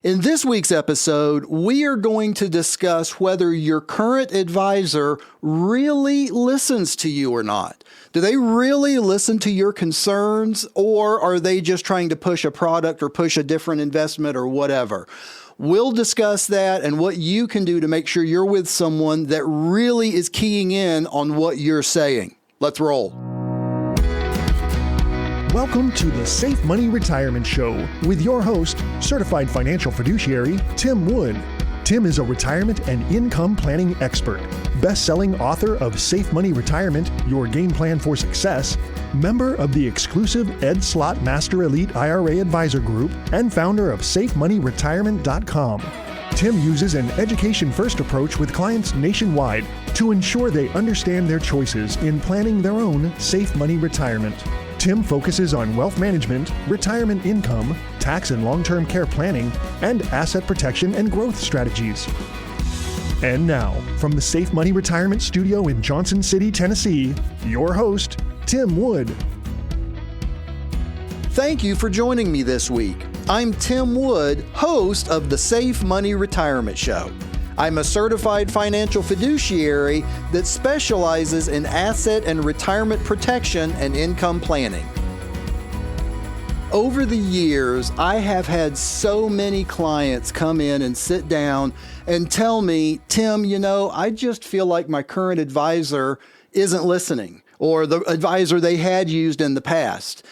In this week's episode, we are going to discuss whether your current advisor really listens to you or not. Do they really listen to your concerns, or are they just trying to push a product or push a different investment or whatever? We'll discuss that and what you can do to make sure you're with someone that really is keying in on what you're saying. Let's roll. Welcome to the Safe Money Retirement Show with your host, certified financial fiduciary, Tim Wood. Tim is a retirement and income planning expert, best-selling author of Safe Money Retirement, Your Game Plan for Success, member of the exclusive Ed Slott Master Elite IRA Advisor Group, and founder of SafeMoneyRetirement.com. Tim uses an education-first approach with clients nationwide to ensure they understand their choices in planning their own safe money retirement. Tim focuses on wealth management, retirement income, tax and long-term care planning, and asset protection and growth strategies. And now, from the Safe Money Retirement Studio in Johnson City, Tennessee, your host, Tim Wood. Thank you for joining me this week. I'm Tim Wood, host of the Safe Money Retirement Show. I'm a certified financial fiduciary that specializes in asset and retirement protection and income planning. Over the years, I have had so many clients come in and sit down and tell me, Tim, I just feel like my current advisor isn't listening, or the advisor they had used in the past.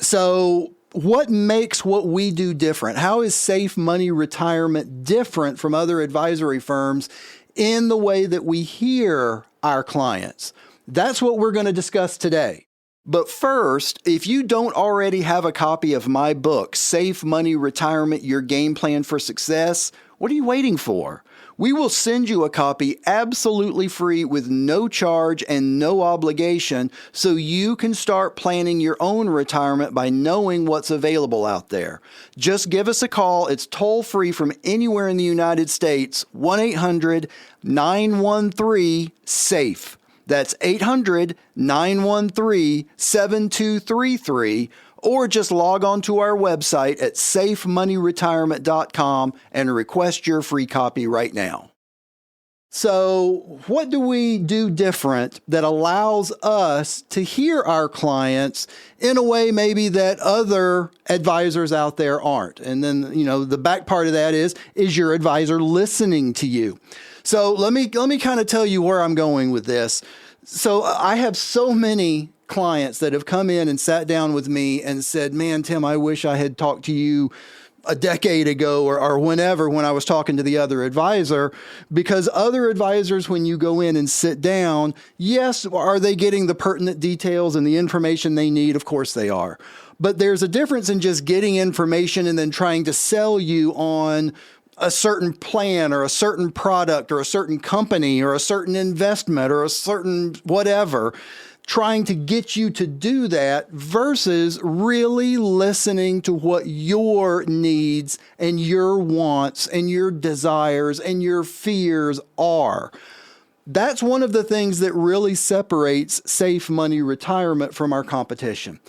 So what makes what we do different? How is Safe Money Retirement different from other advisory firms in the way that we hear our clients? That's what we're going to discuss today. But first, if you don't already have a copy of my book, Safe Money Retirement, Your Game Plan for Success, what are you waiting for? We will send you a copy absolutely free with no charge and no obligation so you can start planning your own retirement by knowing what's available out there. Just give us a call. It's toll free from anywhere in the United States, 1-800-913-SAFE. That's 800-913-7233. Or just log on to our website at safemoneyretirement.com and request your free copy right now. So what do we do different that allows us to hear our clients in a way maybe that other advisors out there aren't? And then, the back part of that is your advisor listening to you? So let me kind of tell you where I'm going with this. So I have so many clients that have come in and sat down with me and said, man, Tim, I wish I had talked to you a decade ago or whenever when I was talking to the other advisor, because other advisors, when you go in and sit down, yes, are they getting the pertinent details and the information they need? Of course they are. But there's a difference in just getting information and then trying to sell you on a certain plan or a certain product or a certain company or a certain investment or a certain whatever, trying to get you to do that versus really listening to what your needs and your wants and your desires and your fears are. That's one of the things that really separates Safe Money Retirement from our competition.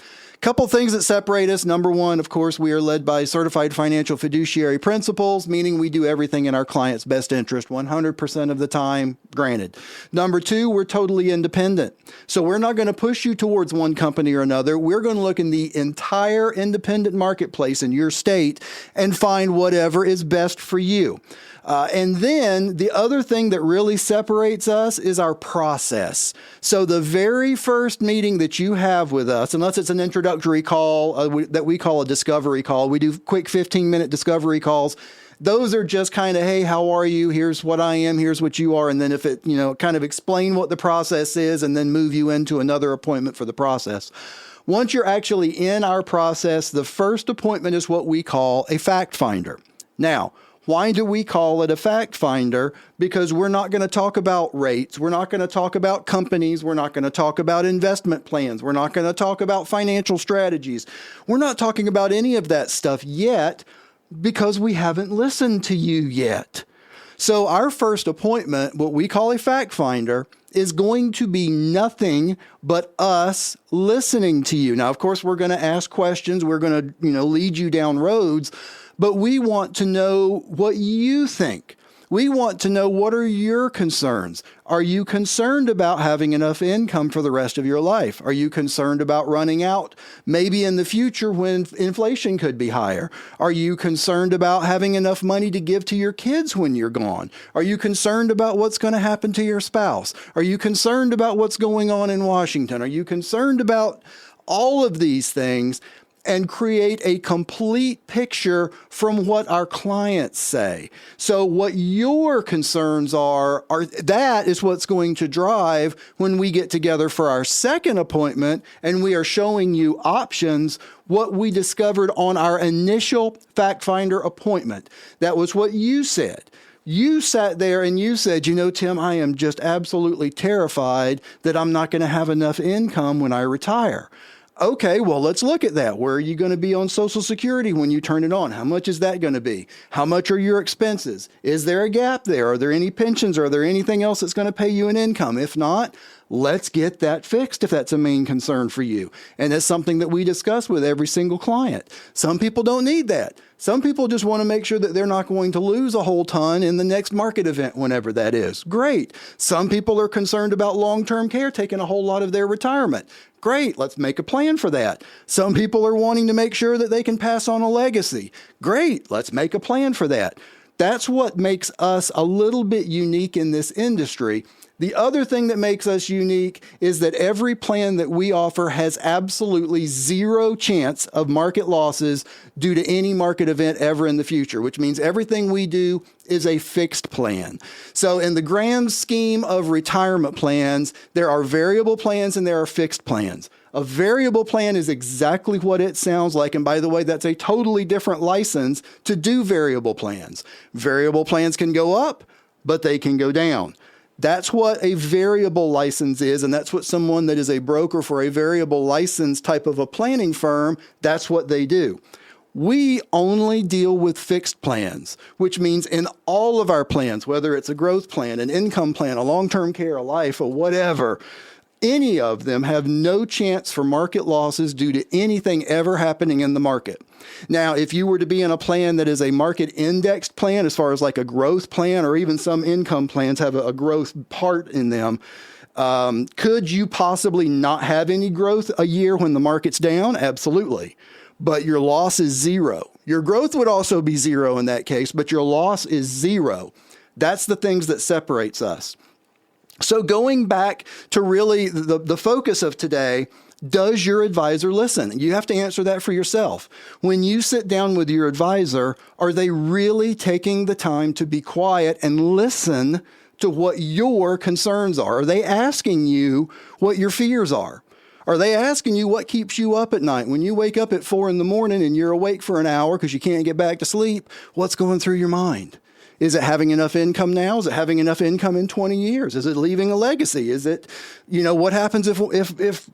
Couple things that separate us. Number one, of course, we are led by certified financial fiduciary principles, meaning we do everything in our client's best interest 100% of the time, granted. Number two, we're totally independent. So we're not going to push you towards one company or another. We're going to look in the entire independent marketplace in your state and find whatever is best for you. And then the other thing that really separates us is our process. So the very first meeting that you have with us, unless it's an introductory call that we call a discovery call, we do quick 15-minute discovery calls. Those are just kind of, hey, how are you? Here's what I am. Here's what you are. And then if it, kind of explain what the process is and then move you into another appointment for the process. Once you're actually in our process, the first appointment is what we call a fact finder. Now, why do we call it a fact finder? Because we're not going to talk about rates. We're not going to talk about companies. We're not going to talk about investment plans. We're not going to talk about financial strategies. We're not talking about any of that stuff yet because we haven't listened to you yet. So our first appointment, what we call a fact finder, is going to be nothing but us listening to you. Now, of course, we're going to ask questions. We're going to, lead you down roads. but we want to know what you think. We want to know, what are your concerns? Are you concerned about having enough income for the rest of your life? Are you concerned about running out maybe in the future when inflation could be higher? Are you concerned about having enough money to give to your kids when you're gone? Are you concerned about what's going to happen to your spouse? Are you concerned about what's going on in Washington? Are you concerned about all of these things? And create a complete picture from what our clients say. So what your concerns are that is what's going to drive when we get together for our second appointment and we are showing you options, what we discovered on our initial fact finder appointment. That was what you said. You sat there and you said, Tim, I am just absolutely terrified that I'm not going to have enough income when I retire. Okay, well, let's look at that. Where are you going to be on Social Security when you turn it on? How much is that going to be? How much are your expenses? Is there a gap there? Are there any pensions? Are there anything else that's going to pay you an income? If not, let's get that fixed if that's a main concern for you. And it's something that we discuss with every single client. Some people don't need that. Some people just want to make sure that they're not going to lose a whole ton in the next market event, whenever that is. Great. Some people are concerned about long-term care taking a whole lot of their retirement. Great. Let's make a plan for that. Some people are wanting to make sure that they can pass on a legacy. Great. Let's make a plan for that. That's what makes us a little bit unique in this industry. The other thing that makes us unique is that every plan that we offer has absolutely zero chance of market losses due to any market event ever in the future, which means everything we do is a fixed plan. So in the grand scheme of retirement plans, there are variable plans and there are fixed plans. A variable plan is exactly what it sounds like. And by the way, that's a totally different license to do variable plans. Variable plans can go up, but they can go down. That's what a variable license is, and that's what someone that is a broker for a variable license type of a planning firm, that's what they do. We only deal with fixed plans, which means in all of our plans, whether it's a growth plan, an income plan, a long-term care, a life, or whatever, any of them have no chance for market losses due to anything ever happening in the market. Now, if you were to be in a plan that is a market indexed plan, as far as like a growth plan, or even some income plans have a growth part in them, could you possibly not have any growth a year when the market's down? Absolutely. But your loss is zero. Your growth would also be zero in that case, but your loss is zero. That's the things that separates us. So going back to really the focus of today, does your advisor listen? You have to answer that for yourself. When you sit down with your advisor, are they really taking the time to be quiet and listen to what your concerns are? Are they asking you what your fears are? Are they asking you what keeps you up at night? When you wake up at 4 a.m. and you're awake for an hour because you can't get back to sleep, what's going through your mind? Is it having enough income now? Is it having enough income in 20 years? Is it leaving a legacy? Is it, what happens if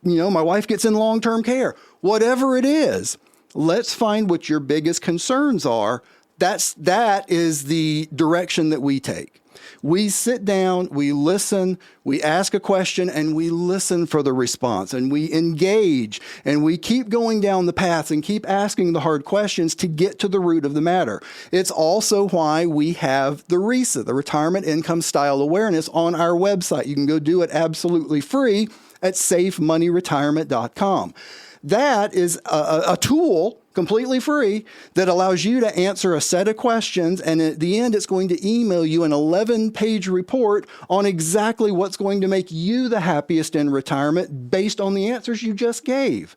my wife gets in long-term care? Whatever it is, let's find what your biggest concerns are. That is the direction that we take. We sit down, we listen, we ask a question, and we listen for the response, and we engage, and we keep going down the path and keep asking the hard questions to get to the root of the matter. It's also why we have the RISA, the Retirement Income Style Awareness, on our website. You can go do it absolutely free at safemoneyretirement.com. That is a tool, completely free, that allows you to answer a set of questions, and at the end, it's going to email you an 11-page report on exactly what's going to make you the happiest in retirement based on the answers you just gave.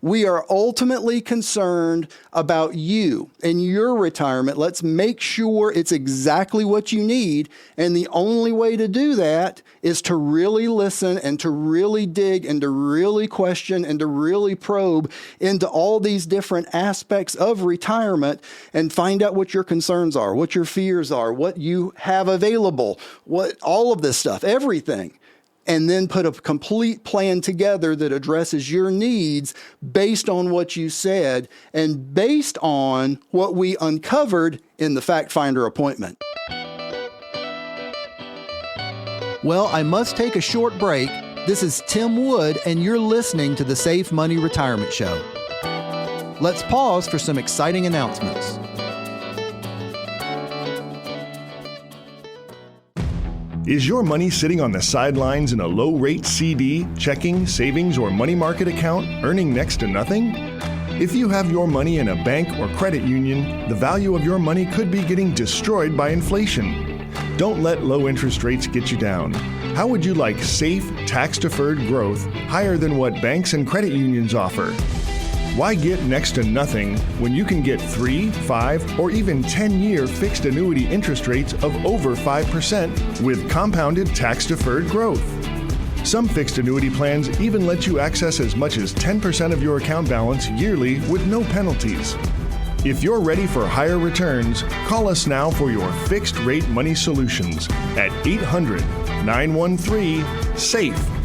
We are ultimately concerned about you and your retirement. Let's make sure it's exactly what you need. And the only way to do that is to really listen and to really dig and to really question and to really probe into all these different aspects of retirement and find out what your concerns are, what your fears are, what you have available, what all of this stuff, everything. And then put a complete plan together that addresses your needs based on what you said and based on what we uncovered in the Fact Finder appointment. Well, I must take a short break. This is Tim Wood, and you're listening to the Safe Money Retirement Show. Let's pause for some exciting announcements. Is your money sitting on the sidelines in a low-rate CD, checking, savings, or money market account, earning next to nothing? If you have your money in a bank or credit union, the value of your money could be getting destroyed by inflation. Don't let low interest rates get you down. How would you like safe, tax-deferred growth higher than what banks and credit unions offer? Why get next to nothing when you can get 3, 5, or even 10-year fixed annuity interest rates of over 5% with compounded tax-deferred growth? Some fixed annuity plans even let you access as much as 10% of your account balance yearly with no penalties. If you're ready for higher returns, call us now for your fixed rate money solutions at 800-913-SAFE.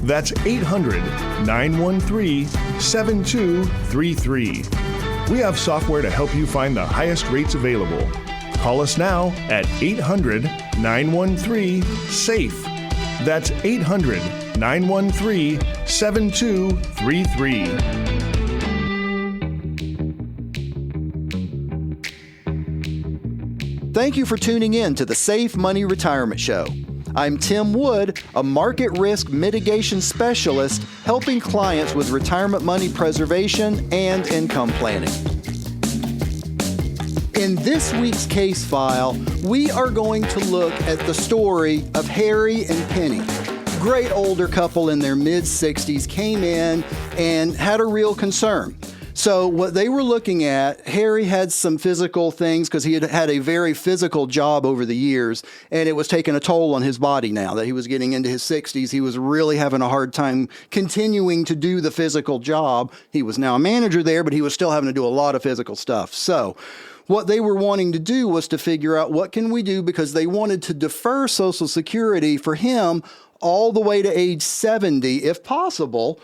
That's 800-913-7233. We have software to help you find the highest rates available. Call us now at 800-913-SAFE. That's 800-913-7233. Thank you for tuning in to the Safe Money Retirement Show. I'm Tim Wood, a market risk mitigation specialist helping clients with retirement money preservation and income planning. In this week's case file, we are going to look at the story of Harry and Penny. Great older couple in their mid-60s came in and had a real concern. So what they were looking at, Harry had some physical things because he had had a very physical job over the years, and it was taking a toll on his body now that he was getting into his 60s. He was really having a hard time continuing to do the physical job. He was now a manager there, but he was still having to do a lot of physical stuff. So what they were wanting to do was to figure out what can we do, because they wanted to defer Social Security for him all the way to age 70, if possible,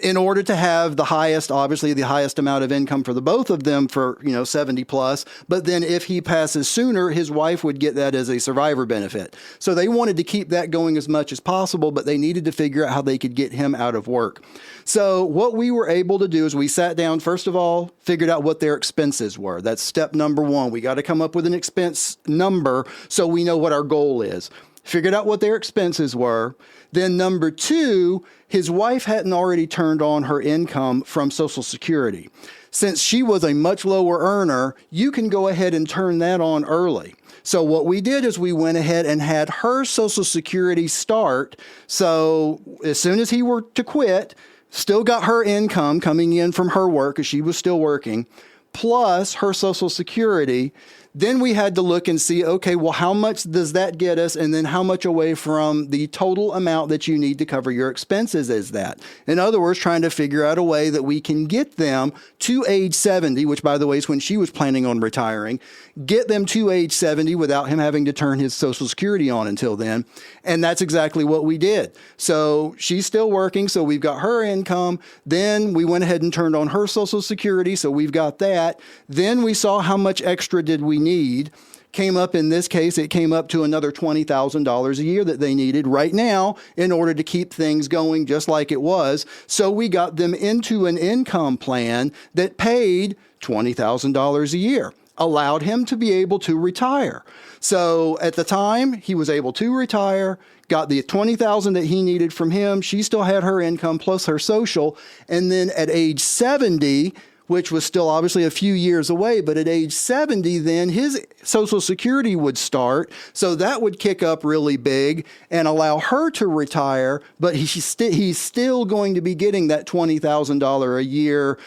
in order to have the highest amount of income for the both of them for, 70 plus. But then if he passes sooner, his wife would get that as a survivor benefit. So they wanted to keep that going as much as possible, but they needed to figure out how they could get him out of work. So what we were able to do is we sat down, first of all, figured out what their expenses were. That's step number one. We got to come up with an expense number so we know what our goal is. Figured out what their expenses were. Then number two, his wife hadn't already turned on her income from Social Security. Since she was a much lower earner, you can go ahead and turn that on early. So what we did is we went ahead and had her Social Security start. So as soon as he were to quit, still got her income coming in from her work because she was still working, plus her Social Security. Then we had to look and see, okay, well, how much does that get us? And then how much away from the total amount that you need to cover your expenses is that? In other words, trying to figure out a way that we can get them to age 70, which, by the way, is when she was planning on retiring, get them to age 70 without him having to turn his Social Security on until then. And that's exactly what we did. So she's still working, so we've got her income. Then we went ahead and turned on her Social Security, so we've got that. Then we saw how much extra did we need. Came up, in this case, it came up to another $20,000 a year that they needed right now in order to keep things going just like it was. So we got them into an income plan that paid $20,000 a year, allowed him to be able to retire. So at the time, he was able to retire, got the $20,000 that he needed from him. She still had her income plus her social. And then at age 70, which was still obviously a few years away, but at age 70, then his Social Security would start. So that would kick up really big and allow her to retire, but he's still going to be getting that $20,000 a year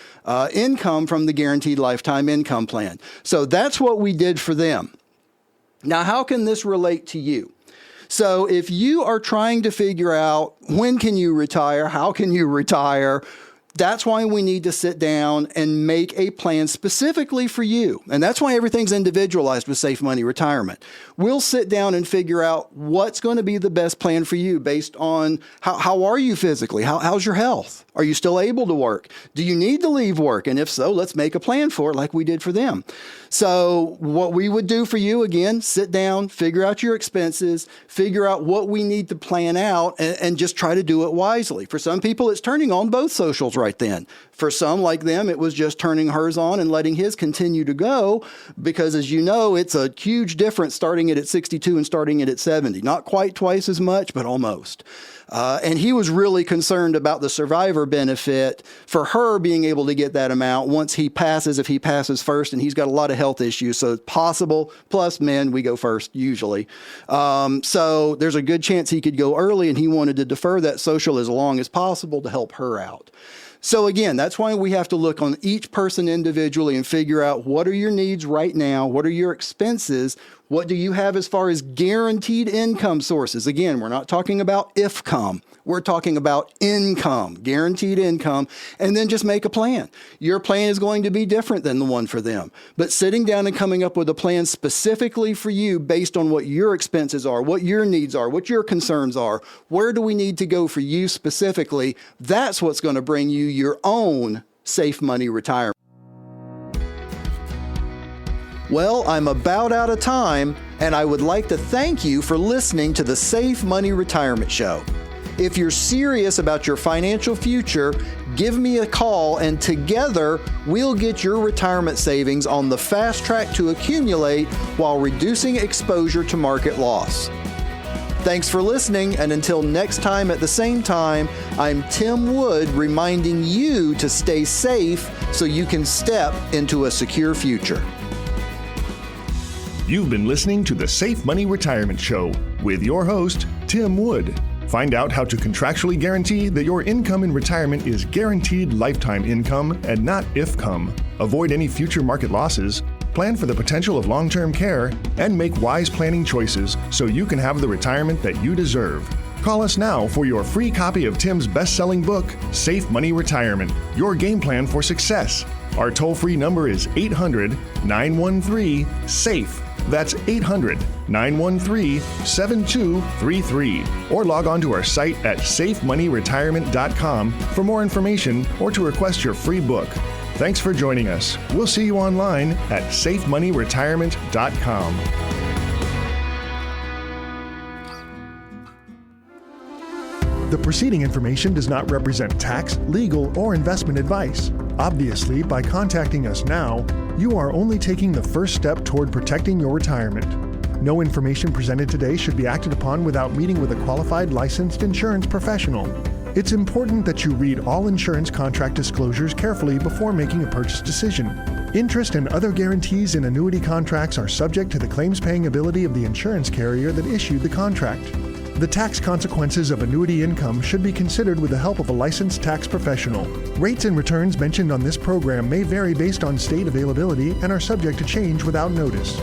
income from the Guaranteed Lifetime Income Plan. So that's what we did for them. Now, how can this relate to you? So if you are trying to figure out when can you retire, how can you retire, that's why we need to sit down and make a plan specifically for you. And that's why everything's individualized with Safe Money Retirement. We'll sit down and figure out what's going to be the best plan for you based on how are you physically? How's your health? Are you still able to work? Do you need to leave work? And if so, let's make a plan for it like we did for them. So what we would do for you, again, sit down, figure out your expenses, figure out what we need to plan out, and just try to do it wisely. For some people, it's turning on both socials right then. For some, like them, it was just turning hers on and letting his continue to go, because as you know, it's a huge difference starting it at 62 and starting it at 70. Not quite twice as much, but almost. And he was really concerned about the survivor benefit for her being able to get that amount once he passes, if he passes first, and he's got a lot of health issues. So it's possible, plus men, we go first usually. So there's a good chance he could go early, and he wanted to defer that social as long as possible to help her out. So again, that's why we have to look on each person individually and figure out what are your needs right now, what are your expenses, what do you have as far as guaranteed income sources. Again, we're not talking about if-come. We're talking about income, guaranteed income, and then just make a plan. Your plan is going to be different than the one for them. But sitting down and coming up with a plan specifically for you based on what your expenses are, what your needs are, what your concerns are, where do we need to go for you specifically, that's what's going to bring you your own safe money retirement. Well, I'm about out of time, and I would like to thank you for listening to the Safe Money Retirement Show. If you're serious about your financial future, give me a call, and together we'll get your retirement savings on the fast track to accumulate while reducing exposure to market loss. Thanks for listening, and until next time at the same time, I'm Tim Wood reminding you to stay safe so you can step into a secure future. You've been listening to the Safe Money Retirement Show with your host, Tim Wood. Find out how to contractually guarantee that your income in retirement is guaranteed lifetime income and not if-come. Avoid any future market losses, plan for the potential of long-term care, and make wise planning choices so you can have the retirement that you deserve. Call us now for your free copy of Tim's best-selling book, Safe Money Retirement, Your Game Plan for Success. Our toll-free number is 800-913-SAFE. That's 800-913-7233. Or log on to our site at safemoneyretirement.com for more information or to request your free book. Thanks for joining us. We'll see you online at safemoneyretirement.com. The preceding information does not represent tax, legal, or investment advice. Obviously, by contacting us now, you are only taking the first step toward protecting your retirement. No information presented today should be acted upon without meeting with a qualified licensed insurance professional. It's important that you read all insurance contract disclosures carefully before making a purchase decision. Interest and other guarantees in annuity contracts are subject to the claims-paying ability of the insurance carrier that issued the contract. The tax consequences of annuity income should be considered with the help of a licensed tax professional. Rates and returns mentioned on this program may vary based on state availability and are subject to change without notice.